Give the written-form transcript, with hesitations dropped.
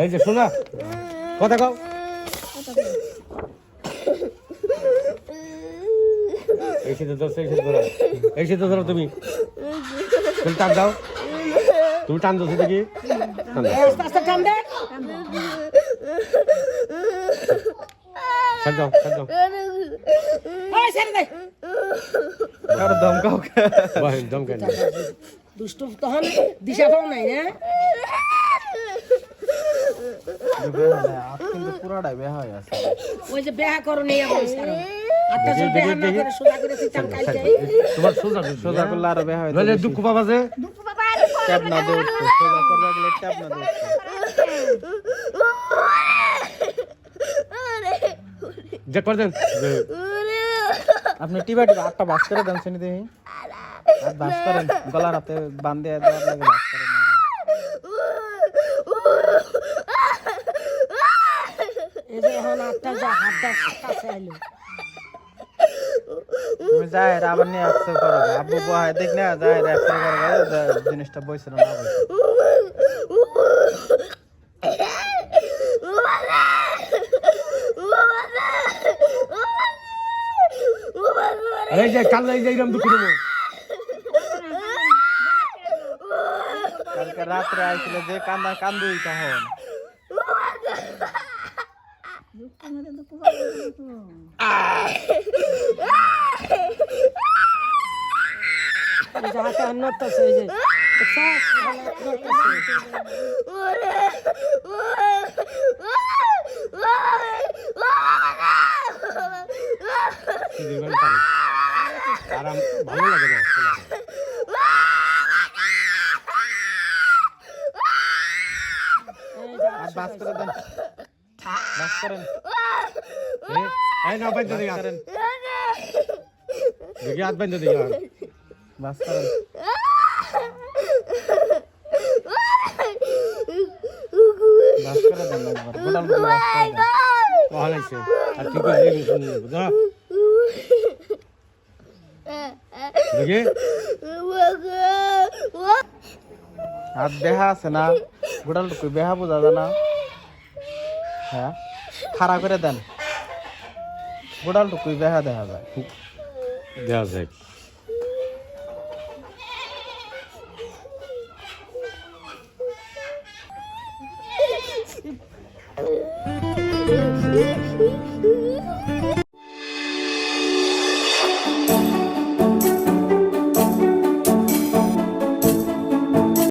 এই যে শোনা কথা কও এই শীতে ধরো তুমি টান দাও তুমি টান দোছো দেখি ছাড় দাও দমকা দুষ্ট তখন দিশা পাও নাই না কিন্তু পুরাটাই বেহা হয়ে আছে ওই যে বেহা করো নেই আমার সারা আত্মা যে বেহা না করে সোজা করে দিতাম কালকে তোমার সোজা করলে আরো বেহা হয় নইলে দুঃখ পাবা যে ট্যাপ না দে উঠতো সোজা করবা গেলে ট্যাপ না দে যে করে দেন আপনি টিবা আটটা বাস করে দেন শুনি দেখি আর বাস করেন গলার হাতে বান্ধে দেওয়ার লাগে বাস করেন এই যে এখন আত্মা যা হাতটা কাছে আইলো তুমি যাই আবার নিয়ে আসছে করো আব্বু বহায় দেখ না যাই আসছে করো জিনিসটা বইছে না বইছে এই যে কাল এই যে এরকম দুঃখ দেবো কালকে রাত্রে আইছিল যে কান্দুই তখন যাহাতে নড়তেছে এই যে আরাম ভালো লাগে না আর বাস করে দেন বাস করেন এই না বাইন্দা দিই করেন দেখি হাত বাইন্দা দিই বাস করেন বাস করে দেন একবার গোটাল বাস করে দেন ভালাইছে আর ঠিক আছে বুঝা দেখি হাত বেহা আছে না গোটাল বেহা বোঝা যায় না হ্যাঁ খাড়া করে দেন গোটাল টুকুই বেহা দেখা যায় দেওয়া যায়